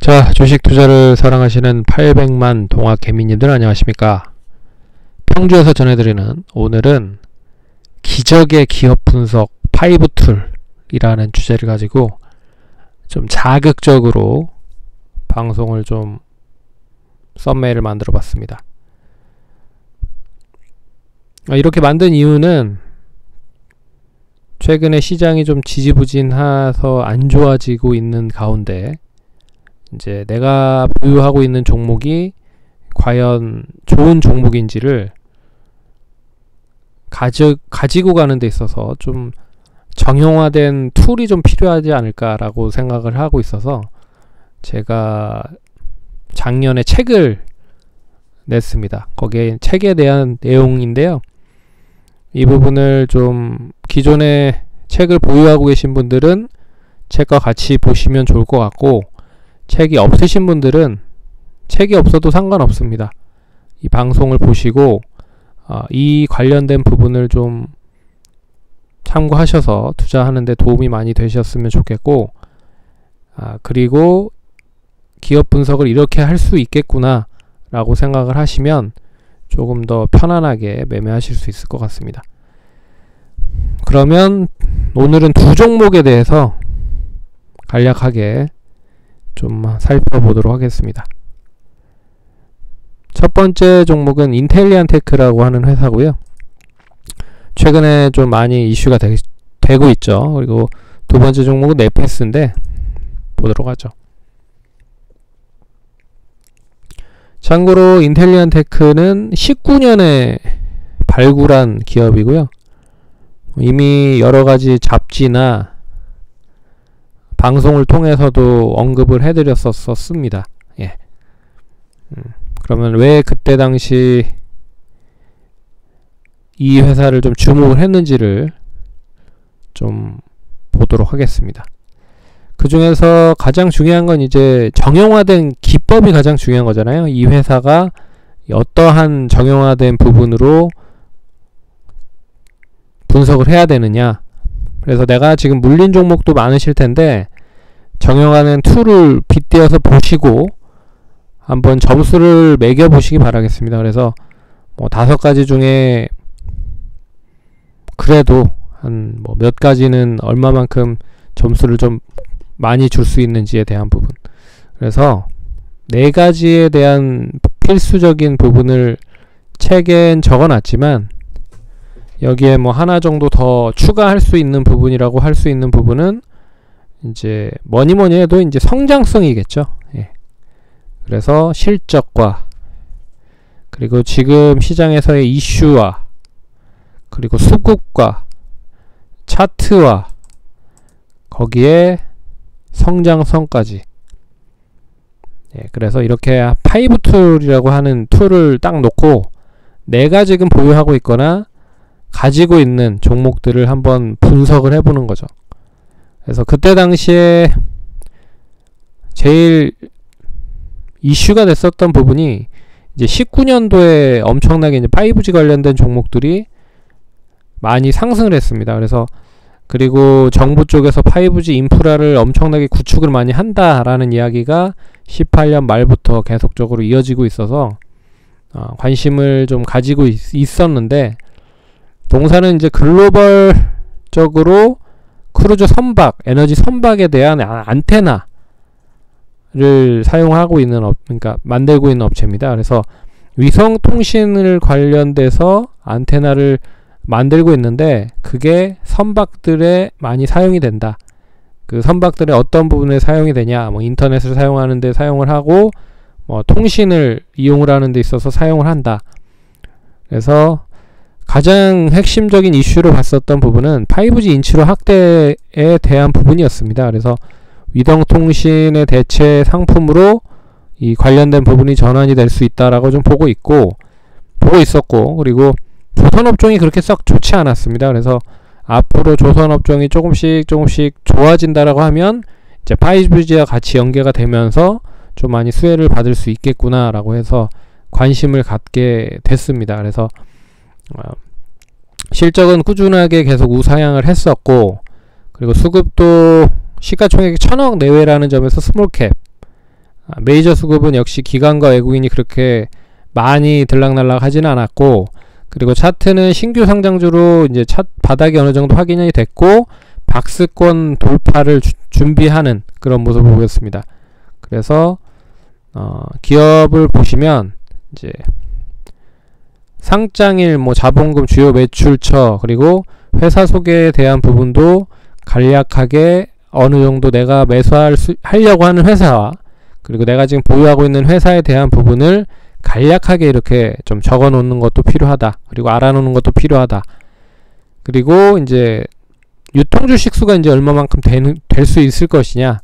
자, 주식 투자를 사랑하시는 800만 동학 개미님들 안녕하십니까? 평주에서 전해드리는 오늘은 기적의 기업 분석 5툴이라는 주제를 가지고 좀 자극적으로 방송을 좀 썸메일을 만들어 봤습니다. 이렇게 만든 이유는 최근에 시장이 좀 지지부진해서 안 좋아지고 있는 가운데 이제 내가 보유하고 있는 종목이 과연 좋은 종목인지를 가지고 가는 데 있어서 좀 정형화된 툴이 좀 필요하지 않을까라고 생각을 하고 있어서 제가 작년에 책을 냈습니다. 거기에 책에 대한 내용인데요. 이 부분을 좀 기존에 책을 보유하고 계신 분들은 책과 같이 보시면 좋을 것 같고, 책이 없으신 분들은 책이 없어도 상관없습니다. 이 방송을 보시고 이 관련된 부분을 좀 참고하셔서 투자하는 데 도움이 많이 되셨으면 좋겠고, 그리고 기업 분석을 이렇게 할 수 있겠구나 라고 생각을 하시면 조금 더 편안하게 매매하실 수 있을 것 같습니다. 그러면 오늘은 두 종목에 대해서 간략하게 좀 살펴보도록 하겠습니다. 첫 번째 종목은 인텔리안테크라고 하는 회사고요. 최근에 좀 많이 이슈가 되고 있죠. 그리고 두 번째 종목은 네페스인데 보도록 하죠. 참고로 인텔리안테크는 19년에 발굴한 기업이고요. 이미 여러가지 잡지나 방송을 통해서도 언급을 해드렸었습니다. 예. 그러면 왜 그때 당시 이 회사를 좀 주목을 했는지를 좀 보도록 하겠습니다. 그 중에서 가장 중요한 건 이제 정형화된 기법이 가장 중요한 거잖아요. 이 회사가 어떠한 정형화된 부분으로 분석을 해야 되느냐. 그래서 내가 지금 물린 종목도 많으실 텐데 정형화된 툴을 빗대어서 보시고 한번 점수를 매겨 보시기 바라겠습니다. 그래서 뭐 5가지 중에 그래도 한 뭐 몇 가지는 얼마만큼 점수를 좀 많이 줄 수 있는지에 대한 부분, 그래서 4가지에 대한 필수적인 부분을 책엔 적어놨지만 여기에 뭐 하나 정도 더 추가할 수 있는 부분이라고 할 수 있는 부분은 이제 뭐니 해도 이제 성장성이겠죠. 예. 그래서 실적과 그리고 지금 시장에서의 이슈와 그리고 수급과 차트와 거기에 성장성까지. 예, 그래서 이렇게 5툴이라고 하는 툴을 딱 놓고 내가 지금 보유하고 있거나 가지고 있는 종목들을 한번 분석을 해보는 거죠. 그래서 그때 당시에 제일 이슈가 됐었던 부분이 이제 19년도에 엄청나게 이제 5G 관련된 종목들이 많이 상승을 했습니다. 그래서 그리고 정부 쪽에서 5G 인프라를 엄청나게 구축을 많이 한다라는 이야기가 18년 말부터 계속적으로 이어지고 있어서 관심을 좀 가지고 있었는데, 동사는 이제 글로벌적으로 크루즈 선박, 에너지 선박에 대한 안테나를 사용하고 있는 그러니까 만들고 있는 업체입니다. 그래서 위성 통신을 관련돼서 안테나를 만들고 있는데 그게 선박들에 많이 사용이 된다. 그 선박들의 어떤 부분에 사용이 되냐, 뭐 인터넷을 사용하는 데 사용을 하고 뭐 통신을 이용을 하는 데 있어서 사용을 한다. 그래서 가장 핵심적인 이슈로 봤었던 부분은 5G 인치로 확대에 대한 부분이었습니다. 그래서 위성통신의 대체 상품으로 이 관련된 부분이 전환이 될 수 있다라고 좀 보고 있었고, 그리고 조선업종이 그렇게 썩 좋지 않았습니다. 그래서 앞으로 조선업종이 조금씩 좋아진다라고 하면 이제 5G와 같이 연계가 되면서 좀 많이 수혜를 받을 수 있겠구나라고 해서 관심을 갖게 됐습니다. 그래서 실적은 꾸준하게 계속 우상향을 했었고, 그리고 수급도 시가총액이 1000억 내외라는 점에서 스몰캡 메이저 수급은 역시 기관과 외국인이 그렇게 많이 들락날락 하지는 않았고, 그리고 차트는 신규 상장주로 이제 바닥이 어느 정도 확인이 됐고 박스권 돌파를 준비하는 그런 모습을 보였습니다. 그래서 기업을 보시면 이제 상장일, 자본금, 주요 매출처, 그리고 회사 소개에 대한 부분도 간략하게 어느 정도 내가 하려고 하는 회사와, 그리고 내가 지금 보유하고 있는 회사에 대한 부분을 간략하게 이렇게 좀 적어 놓는 것도 필요하다. 그리고 알아 놓는 것도 필요하다. 그리고 이제 유통주식 수가 이제 얼마만큼 될 수 있을 것이냐,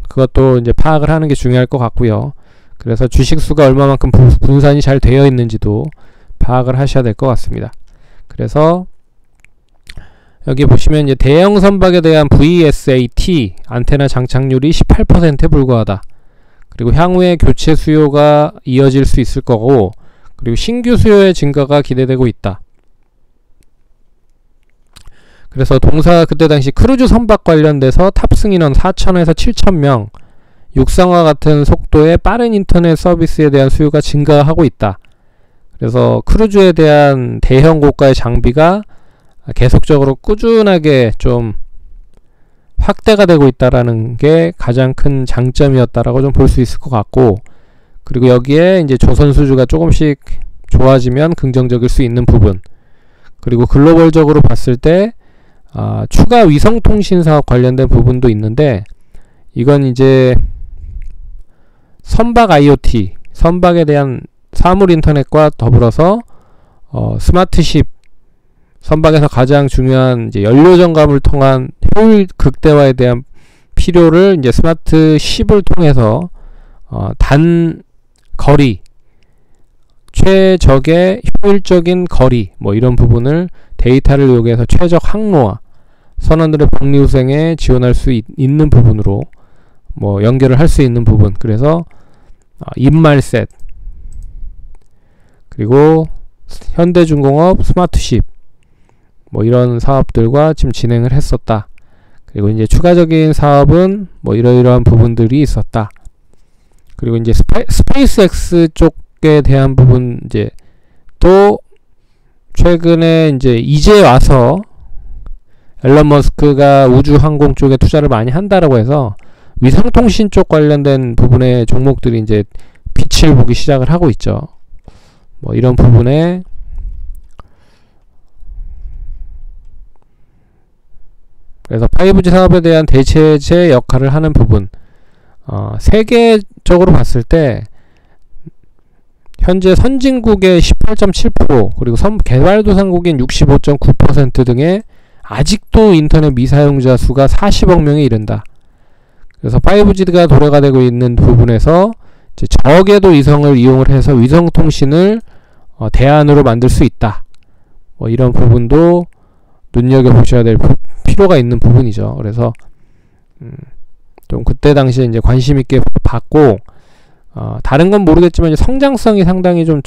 그것도 이제 파악을 하는 게 중요할 것 같고요. 그래서 주식 수가 얼마만큼 분산이 잘 되어 있는지도 파악을 하셔야 될 것 같습니다. 그래서 여기 보시면 이제 대형 선박에 대한 VSAT 안테나 장착률이 18%에 불과하다. 그리고 향후에 교체 수요가 이어질 수 있을 거고, 그리고 신규 수요의 증가가 기대되고 있다. 그래서 동사 그때 당시 크루즈 선박 관련돼서 탑승 인원 4,000에서 7,000명, 육상과 같은 속도의 빠른 인터넷 서비스에 대한 수요가 증가하고 있다. 그래서 크루즈에 대한 대형 고가의 장비가 계속적으로 꾸준하게 좀 확대가 되고 있다라는 게 가장 큰 장점이었다라고 좀 볼 수 있을 것 같고, 그리고 여기에 이제 조선 수주가 조금씩 좋아지면 긍정적일 수 있는 부분, 그리고 글로벌적으로 봤을 때 추가 위성통신 사업 관련된 부분도 있는데, 이건 이제 선박 IoT, 선박에 대한 사물 인터넷과 더불어서 스마트십, 선박에서 가장 중요한 이제 연료 정감을 통한 효율 극대화에 대한 필요를 이제 스마트십을 통해서 단 거리, 최적의 효율적인 거리, 이런 부분을 데이터를 이용해서 최적 항로와 선원들의 복리후생에 지원할 수 있는 부분으로 연결을 할 수 있는 부분, 그래서 입말셋, 그리고 현대중공업 스마트십, 이런 사업들과 지금 진행을 했었다. 그리고 이제 추가적인 사업은 이러이러한 부분들이 있었다. 그리고 이제 스페이스X 쪽에 대한 부분, 이제 또 최근에 이제 와서 앨런 머스크가 우주항공 쪽에 투자를 많이 한다라고 해서 위성통신 쪽 관련된 부분의 종목들이 이제 빛을 보기 시작을 하고 있죠. 이런 부분에 그래서 5G 사업에 대한 대체제 역할을 하는 부분, 세계적으로 봤을 때 현재 선진국의 18.7%, 그리고 개발도상국인 65.9% 등의 아직도 인터넷 미사용자 수가 40억 명에 이른다. 그래서 5G가 도래가 되고 있는 부분에서 이제 적외도 위성을 이용을 해서 위성통신을 대안으로 만들 수 있다. 이런 부분도 눈여겨보셔야 될 필요가 있는 부분이죠. 그래서 좀 그때 당시에 이제 관심 있게 봤고, 다른 건 모르겠지만 성장성이 상당히 좀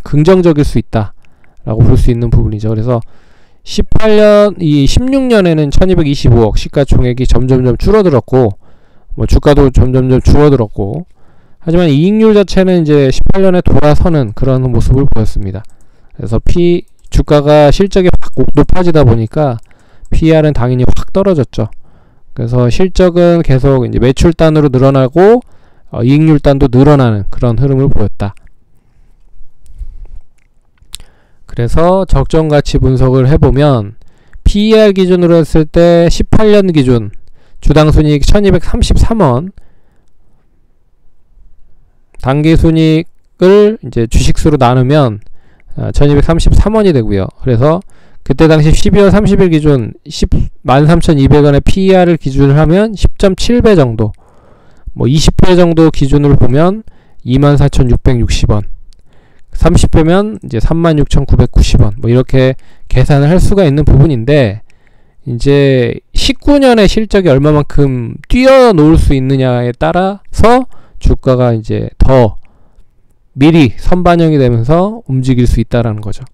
긍정적일 수 있다라고 볼 수 있는 부분이죠. 그래서 16년에는 1225억 시가총액이 점점점 줄어들었고, 주가도 점점점 줄어들었고, 하지만 이익률 자체는 이제 18년에 돌아서는 그런 모습을 보였습니다. 그래서 주가가 실적이 확 높아지다 보니까 PER은 당연히 확 떨어졌죠. 그래서 실적은 계속 이제 매출단으로 늘어나고 이익률단도 늘어나는 그런 흐름을 보였다. 그래서 적정가치 분석을 해보면 PER 기준으로 했을 때 18년 기준 주당순이익 1233원, 당기순이익을 이제 주식수로 나누면 1233원이 되고요. 그래서 그때 당시 12월 30일 기준 13,200원의 PER을 기준을 하면 10.7배 정도, 20배 정도 기준으로 보면 24,660원, 30배면 이제 36,990원, 이렇게 계산을 할 수가 있는 부분인데, 이제 19년의 실적이 얼마만큼 뛰어놓을 수 있느냐에 따라서 주가가 이제 더 미리 선반영이 되면서 움직일 수 있다라는 거죠.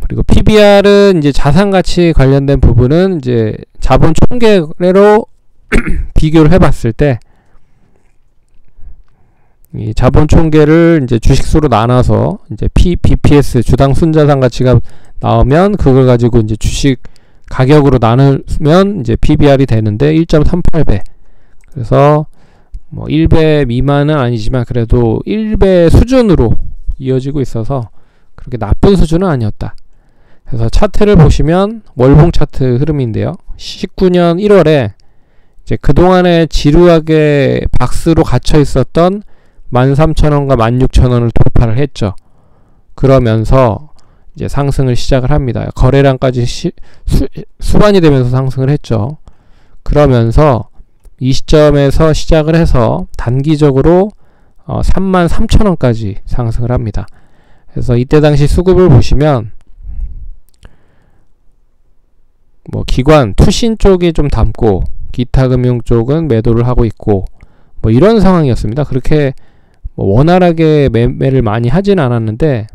그리고 PBR은 이제 자산가치 관련된 부분은 이제 자본 총계로 비교를 해봤을 때 이 자본 총계를 이제 주식수로 나눠서 이제 BPS 주당 순자산 가치가 나오면 그걸 가지고 이제 주식 가격으로 나누면 이제 PBR이 되는데 1.38배. 그래서 뭐 1배 미만은 아니지만 그래도 1배 수준으로 이어지고 있어서 그렇게 나쁜 수준은 아니었다. 그래서 차트를 보시면 월봉 차트 흐름인데요. 19년 1월에 이제 그동안에 지루하게 박스로 gat혀 있었던 13,000원과 16,000원을 돌파를 했죠. 그러면서 이제 상승을 시작을 합니다. 거래량까지 수반이 되면서 상승을 했죠. 그러면서 이 시점에서 시작을 해서 단기적으로 33,000원까지 상승을 합니다. 그래서 이때 당시 수급을 보시면 뭐 기관, 투신 쪽이 좀 담고 기타 금융 쪽은 매도를 하고 있고 뭐 이런 상황이었습니다. 그렇게 뭐 원활하게 매매를 많이 하진 않았는데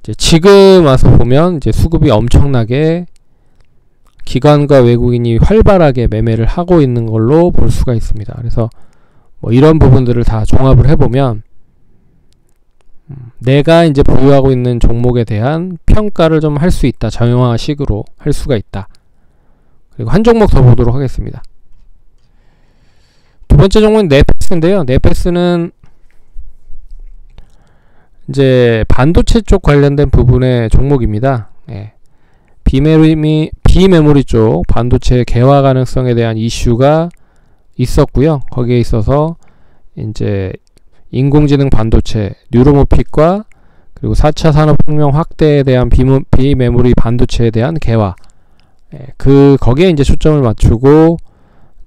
이제 지금 와서 보면 이제 수급이 엄청나게 기관과 외국인이 활발하게 매매를 하고 있는 걸로 볼 수가 있습니다. 그래서 뭐 이런 부분들을 다 종합을 해보면 내가 이제 보유하고 있는 종목에 대한 평가를 좀 할 수 있다. 정형화식으로 할 수가 있다. 그리고 한 종목 더 보도록 하겠습니다. 두 번째 종목은 네패스인데요. 네패스는 이제 반도체 쪽 관련된 부분의 종목입니다. 예. 비메모리 쪽 반도체 개화 가능성에 대한 이슈가 있었고요. 거기에 있어서 이제 인공지능 반도체, 뉴로모픽과 그리고 4차 산업혁명 확대에 대한 비메모리 반도체에 대한 개화, 거기에 이제 초점을 맞추고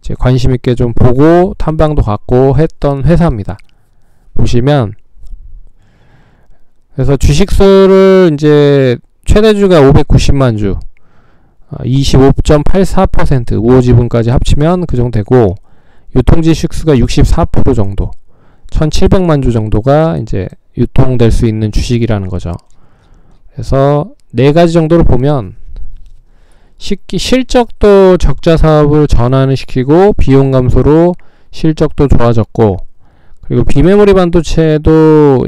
이제 관심 있게 좀 보고 탐방도 갔고 했던 회사입니다. 보시면 그래서 주식수를 이제 최대주가 590만 주, 25.84% 우호지분까지 합치면 그 정도 되고 유통주식수가 64% 정도, 1700만 주 정도가 이제 유통될 수 있는 주식이라는 거죠. 그래서 네 가지 정도로 보면 실적도 적자 사업을 전환을 시키고 비용 감소로 실적도 좋아졌고 그리고 비메모리 반도체도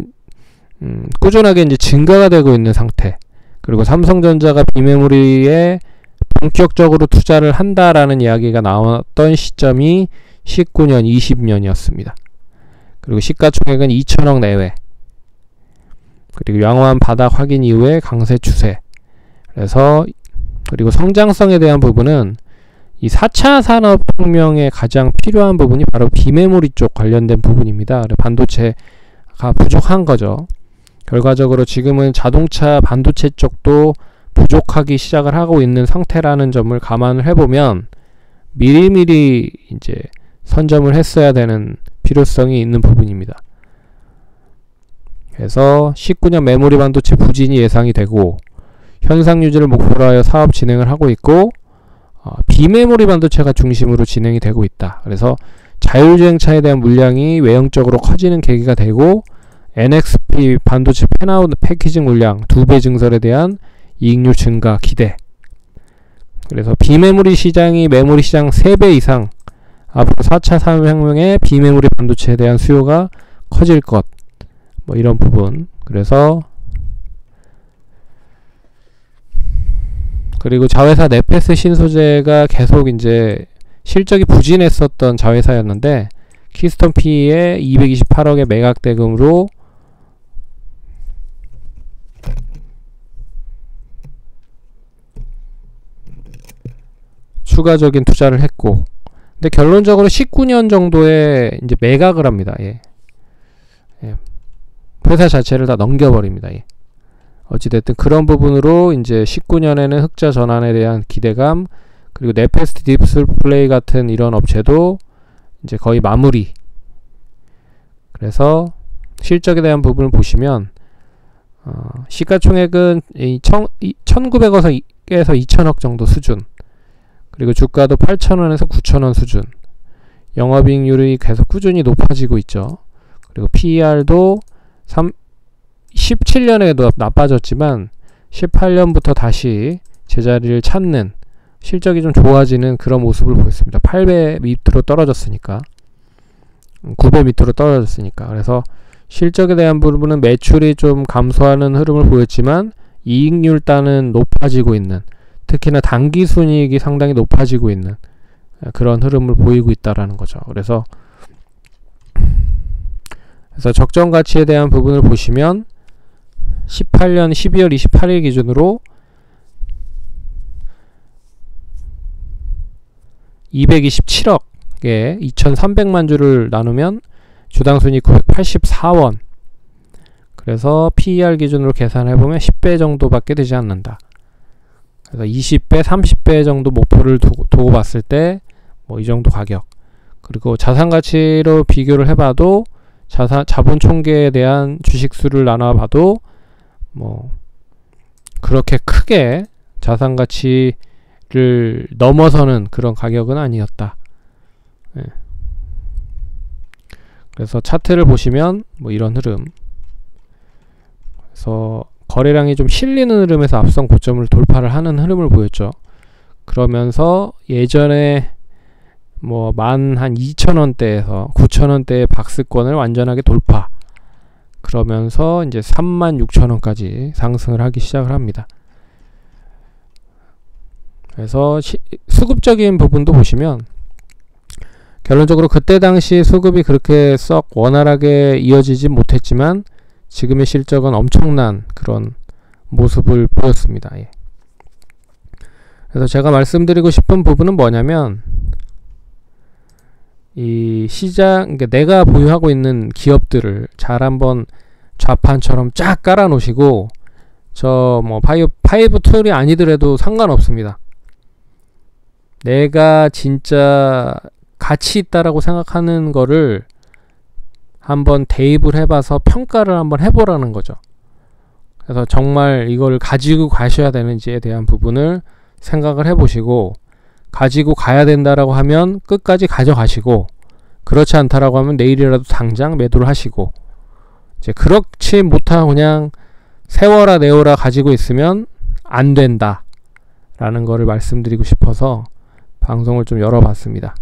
꾸준하게 이제 증가가 되고 있는 상태. 그리고 삼성전자가 비메모리에 본격적으로 투자를 한다라는 이야기가 나왔던 시점이 19년, 20년이었습니다. 그리고 시가총액은 2천억 내외. 그리고 양호한 바닥 확인 이후에 강세 추세. 그래서 그리고 성장성에 대한 부분은 이 4차 산업혁명에 가장 필요한 부분이 바로 비메모리 쪽 관련된 부분입니다. 반도체가 부족한 거죠. 결과적으로 지금은 자동차 반도체 쪽도 부족하기 시작을 하고 있는 상태라는 점을 감안을 해보면 미리미리 이제 선점을 했어야 되는 필요성이 있는 부분입니다. 그래서 19년 메모리 반도체 부진이 예상이 되고 현상 유지를 목표로 하여 사업 진행을 하고 있고 비메모리 반도체가 중심으로 진행이 되고 있다. 그래서 자율주행차에 대한 물량이 외형적으로 커지는 계기가 되고 NXP 반도체 팬아웃 패키징 물량 2배 증설에 대한 이익률 증가 기대. 그래서 비메모리 시장이 메모리 시장 3배 이상 앞으로 4차 산업혁명의 비메모리 반도체에 대한 수요가 커질 것. 뭐 이런 부분. 그리고 자회사 네패스 신소재가 계속 이제 실적이 부진했었던 자회사였는데 키스톤 PE에 228억의 매각 대금으로 추가적인 투자를 했고, 근데 결론적으로 19년 정도에 이제 매각을 합니다. 예. 회사 자체를 다 넘겨버립니다. 예. 어찌됐든 그런 부분으로 이제 19년에는 흑자 전환에 대한 기대감, 그리고 네패스 디스플레이 같은 이런 업체도 이제 거의 마무리. 그래서 실적에 대한 부분을 보시면 시가총액은 1900억에서 2000억 정도 수준, 그리고 주가도 8,000원에서 9,000원 수준, 영업이익률이 계속 꾸준히 높아지고 있죠. 그리고 PER도 17년에도 나빠졌지만 18년부터 다시 제자리를 찾는, 실적이 좀 좋아지는 그런 모습을 보였습니다. 8배 밑으로 떨어졌으니까, 9배 밑으로 떨어졌으니까. 그래서 실적에 대한 부분은 매출이 좀 감소하는 흐름을 보였지만 이익률 따는 높아지고 있는, 특히나 당기순이익이 상당히 높아지고 있는 그런 흐름을 보이고 있다라는 거죠. 그래서 적정 가치에 대한 부분을 보시면 18년 12월 28일 기준으로 227억에 2,300만 주를 나누면 주당 순이익 984원. 그래서 PER 기준으로 계산해보면 10배 정도밖에 되지 않는다. 그래서 20배, 30배 정도 목표를 두고 봤을 때 뭐 이 정도 가격. 그리고 자산 가치로 비교를 해봐도 자본 총계에 대한 주식 수를 나눠봐도 뭐 그렇게 크게 자산 가치를 넘어서는 그런 가격은 아니었다. 예. 그래서 차트를 보시면 뭐 이런 흐름. 그래서 거래량이 좀 실리는 흐름에서 앞선 고점을 돌파를 하는 흐름을 보였죠. 그러면서 예전에 뭐 12,000원대에서 9,000원대의 박스권을 완전하게 돌파. 그러면서 이제 36,000원까지 상승을 하기 시작을 합니다. 그래서 수급적인 부분도 보시면 결론적으로 그때 당시 수급이 그렇게 썩 원활하게 이어지지 못했지만 지금의 실적은 엄청난 그런 모습을 보였습니다. 예. 그래서 제가 말씀드리고 싶은 부분은 뭐냐면 이 시장, 그러니까 내가 보유하고 있는 기업들을 잘 한번 좌판처럼 쫙 깔아 놓으시고 저 뭐 파이브 툴이 아니더라도 상관없습니다. 내가 진짜 가치 있다라고 생각하는 거를 한번 대입을 해봐서 평가를 한번 해보라는 거죠. 그래서 정말 이걸 가지고 가셔야 되는지에 대한 부분을 생각을 해보시고, 가지고 가야 된다라고 하면 끝까지 가져가시고, 그렇지 않다라고 하면 내일이라도 당장 매도를 하시고, 이제 그렇지 못하고 그냥 세워라 내워라 가지고 있으면 안 된다 라는 거를 말씀드리고 싶어서 방송을 좀 열어봤습니다.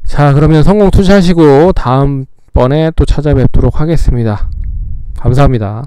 자, 그러면 성공 투자하시고 다음번에 또 찾아뵙도록 하겠습니다. 감사합니다.